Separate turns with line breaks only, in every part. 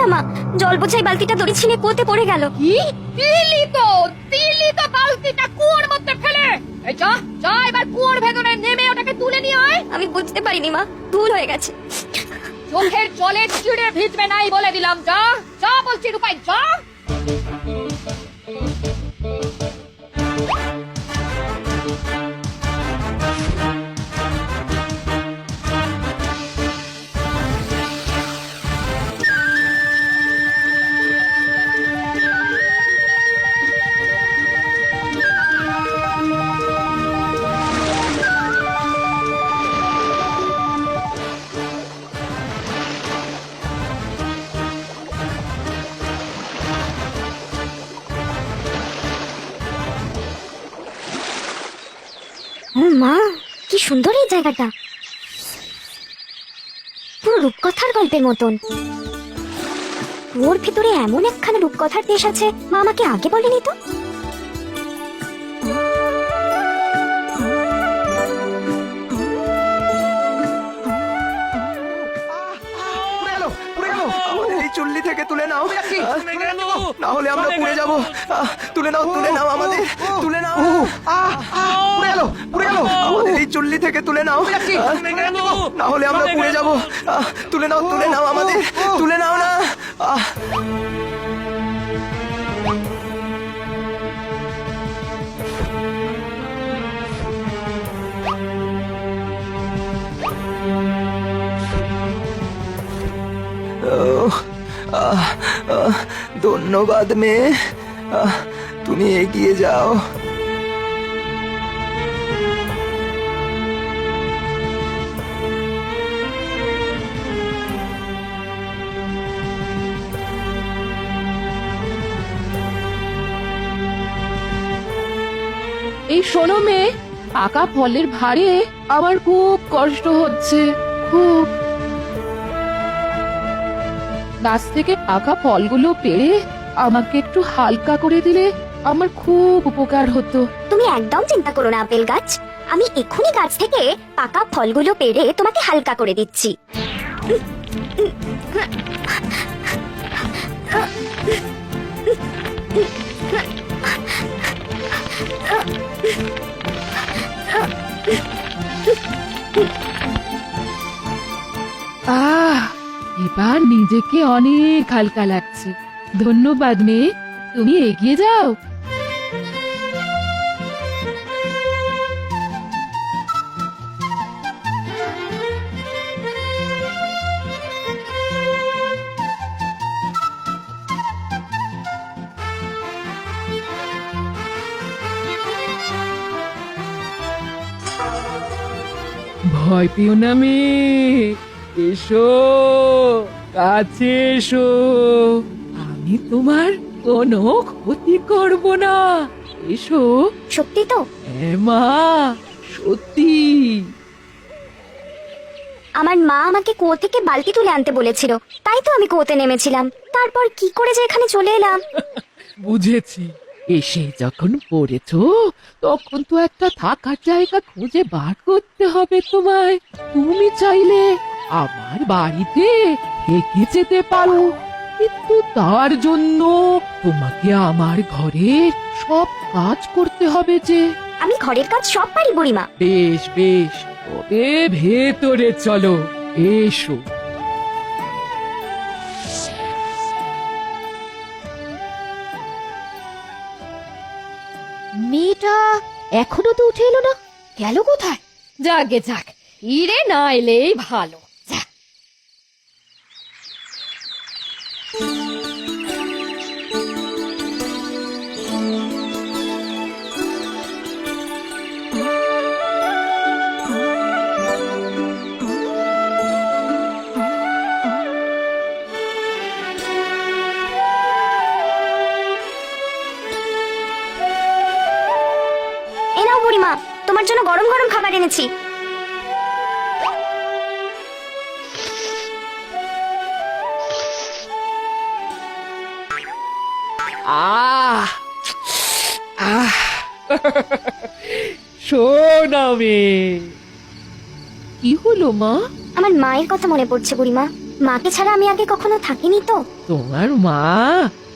না মা, জল বোঝাই বালতিটা দড়ি ছিঁড়ে কুয়োতে পড়ে গেল।
কি দিলি তো বালতিটা কুয়োর মধ্যে ফেলে। এই যা যা, এবার কুয়োর ভেতরে নেমে ওটাকে তুলে নিয়ে আয়।
আমি বুঝতে পারিনি মা, ভুল হয়ে গেছে।
চোখের জলে চিড়ে ভিজবে নাই বলে দিলাম। যা যা বলছি রূপাই, যা।
মা, কি সুন্দর এই জায়গাটা, পুরো রূপকথার গল্পের মতন। ওর ভিতরে এমন একখানা রূপকথার দেশ আছে, মা আমাকে আগে বলেনি তো।
এই চুল্লি থেকে তুলে নাও, না হলে আমরা পুড়ে যাবো। তুলে নাও আমাদের, তুলে নাও। আমাদের এই চুল্লি থেকে তুলে নাও, না হলে আমরা পুড়ে যাবো। তুলে নাও আমাদের, তুলে নাও না। ধন্যবাদ মেয়ে, তুমি এগিয়ে যাও।
এই শোনো মেয়ে, পাকা ফলের ভারে আমার খুব কষ্ট হচ্ছে, খুব। গাছ থেকে পাকা ফলগুলো পেড়ে আমাকে একটু হালকা করে দিলে আমার খুব উপকার হতো।
তুমি একদম চিন্তা করো না আপেল গাছ, আমি এক্ষুনি গাছ থেকে পাকা ফলগুলো পেড়ে তোমাকে হালকা করে দিচ্ছি।
এবার নিজেকে অনেক হালকা লাগছে। ধন্যবাদ মেয়ে, তুমি এগিয়ে যাও। ভয় পেও না মেয়ে, এসো কাছে এসো, আমি তোমার কোনো ক্ষতি করব না। এসো।
সত্যি তো?
হ্যাঁ মা, সত্যি।
আমার মা আমাকে কুয়ো থেকে বালতি তুলে আনতে বলেছিল, তাই তো আমি কুয়োতে নেমেছিলাম। তারপর কি করে যে এখানে চলে এলাম।
বুঝেছি, এসে যখন পড়েছো তখন তো একটা থাকার জায়গা খুঁজে বার করতে হবে তোমায়। তুমি চাইলে আমার বাড়িতে থেকে যেতে পারো, কিন্তু তার জন্য তোমাকে আমার ঘরের সব কাজ করতে হবে যে।
আমি ঘরের কাজ সব পারি বুড়িমা।
বেশ বেশ, তবে ভেতরে চলো, এসো।
মেয়েটা এখনো তো উঠে এলো না, গেল কোথায়?
যাকে যাক, ইরে না এলেই ভালো। যাক।
এ নাও বুড়িমা, তোমার জন্য গরম গরম খাবার এনেছি।
আহ আহ শোনাবে। কি হলো মা?
আমার মায়ের কথা মনে পড়ছে বুড়িমা। মাকে ছাড়া আমি আগে কখনো থাকিনি তো।
তোমার মা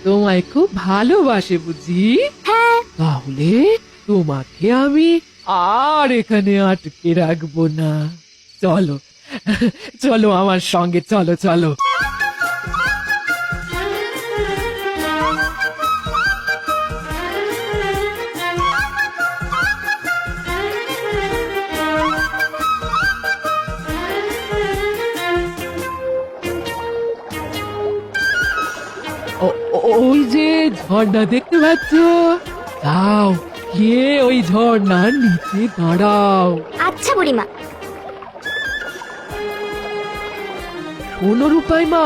তোমায় খুব ভালোবাসে বুঝি?
হ্যাঁ।
তাহলে তোমাকে আমি আর এখানে আটকে রাখবো না। চলো চলো আমার সঙ্গে, চলো চলো। ওই যে ঝর্ণা দেখতে পাচ্ছ, যাও গিয়ে ওই ঝর্ণার নিচে দাঁড়াও।
আচ্ছা বুড়িমা।
শোনো রূপাই মা,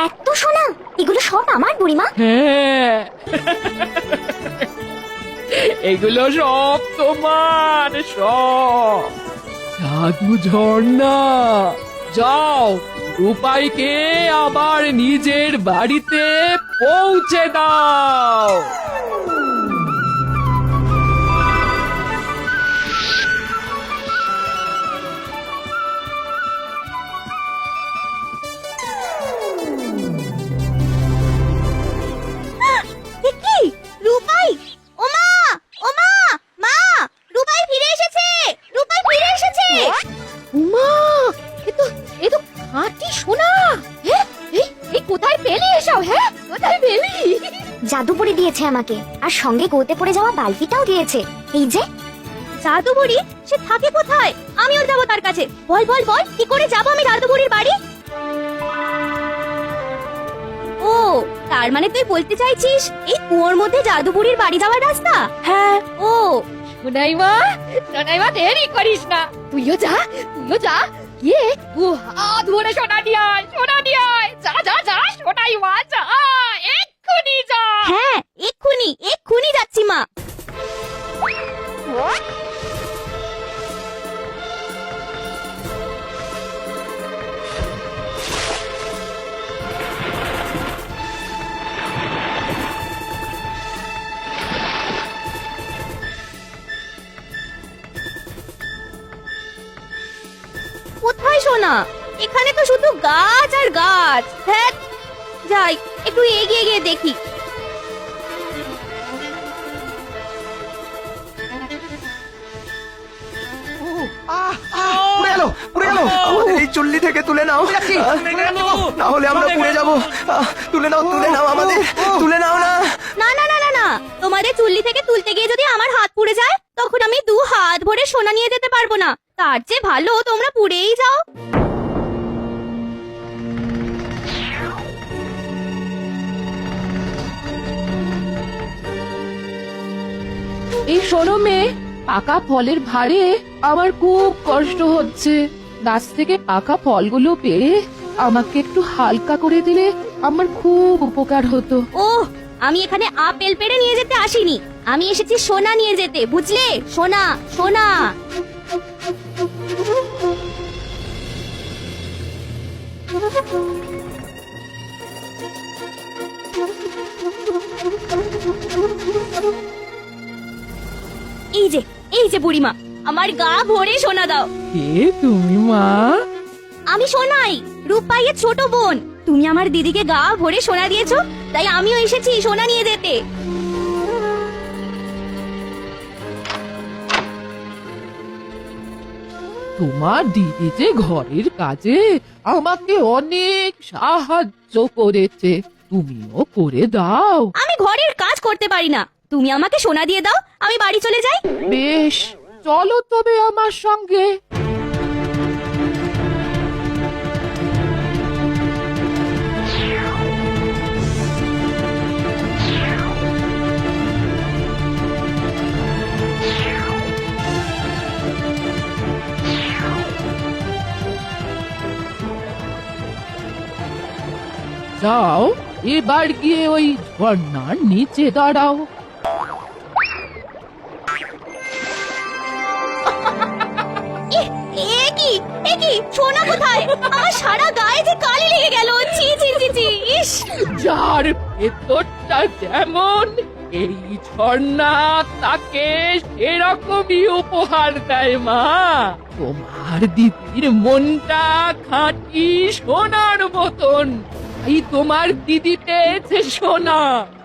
এত সোনা, এগুলো সব আমার বুড়িমা।
হ্যাঁ এগুলো সব তোমার, সব। জাদু ঝর্ণা, যাও রূপাইকে আবার নিজের বাড়িতে পৌঁছে দাও।
কি রূপাই? ওমা ওমা, মা রূপাই ফিরে এসেছে, রূপাই ফিরে এসেছে।
উমা, এ তো খাঁটি সোনা। হ্যাঁ, এই কোথায় পেলি এসব? হ্যাঁ, কোথায় পেলি?
জাদু পড়ে দিয়েছে আমাকে, আর সঙ্গে গোতে পড়ে যাওয়া বালতিটাও দিয়েছে। এই যে জাদু বুড়ি, সে থাকে কোথায়? আমিও যাবো তার কাছে। বল বল বল, কি করে যাবো আমি জাদু বুড়ির বাড়ি? ও, তার মানে তুই বলতে চাইছিস এই কুয়োর মধ্যে জাদু বুড়ির বাড়ি যাওয়ার রাস্তা? হ্যাঁ। ও
সোনাইমা, সোনাইমা দেরি করিস না, তুইও যা গিয়ে দু হাত ভরে সোনা নিয়ে আয়, সোনা নিয়ে আয়। যা যা যা সোনাইমা, যা এক্ষুনি যা।
হ্যাঁ, এক্ষুনি যাচ্ছি মা। কোথায় সোনা? এখানে তো শুধু গাছ আর গাছ। হ্যাঁ, যাই একটু এগিয়ে গিয়ে দেখি।
পুড়ে গেল। আমাদের এই চুল্লি থেকে তুলে নাও, না হলে আমরা পুড়ে যাব। তুলে নাও আমাদের, তুলে নাও না।
না না না না না, তোমাদের চুল্লি থেকে তুলতে গিয়ে যদি আমার হাত পুড়ে যায়, তখন আমি দু হাত ভরে সোনা নিয়ে যেতে পারবো না। তার চেয়ে ভালো তোমরা পুড়েই যাও।
এই শোনো মেয়ে, পাকা ফলের ভারে আমার খুব কষ্ট হচ্ছে। গাছ থেকে পাকা ফলগুলো পেড়ে আমাকে একটু হালকা করে দিলে আমার খুব উপকার হতো।
ওহ, আমি এখানে আপেল পেড়ে নিয়ে যেতে আসিনি, আমি এসেছি সোনা নিয়ে যেতে, বুঝলে? সোনা সোনা। এই যে বুড়িমা, আমার গা ভরে সোনা দাও।
কে তুমি মা?
আমি সোনাই, রূপাইয়ের ছোট বোন। তুমি আমার দিদিকে গা ভরে সোনা দিয়েছো, তাই আমিও এসেছি সোনা নিয়ে যেতে।
তোমার দিদি যে ঘরের কাজে আমাকে অনেক সাহায্য করেছে, তুমিও করে দাও।
আমি ঘরের কাজ করতে পারি না, তুমি আমাকে সোনা দিয়ে দাও, আমি বাড়ি চলে যাই।
বেশ, চলো তবে আমার সঙ্গে। যাও এবার গিয়ে ওই ঝর্ণার নিচে দাঁড়াও।
এ কি সোনা কোথায়? আমার সারা গায়ে যে কালি লেগে গেল। ছি ছি ছি ছি, ইস।
যার ভেতরটা যেমন এই ঝর্ণা তাকে সেরকমই উপহার দেয় মা। তোমার দিদির মনটা খাঁটি সোনার মতন, তাই তোমার দিদি পেয়েছে সোনা।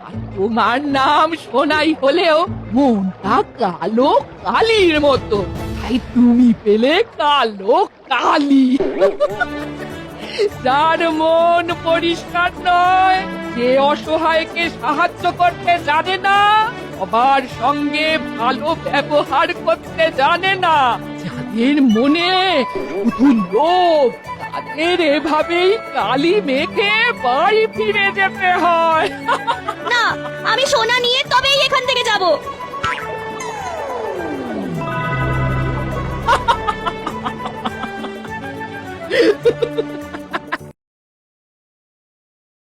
আর তোমার নাম সোনাই হলেও মনটা কালো কালির মতো, তাই তুমি পেলে কালো কালি। যার মন পরিষ্কার নয়, যে অসহায়কে সাহায্য করতে জানে না, সবার সঙ্গে ভালো ব্যবহার করতে জানে না, যাদের মনে শুধু লোভ, তাদের এভাবেই কালি মেখে বাড়ি ফিরে যেতে হয়।
না, আমি সোনা নিয়ে তবেই এখান থেকে যাব।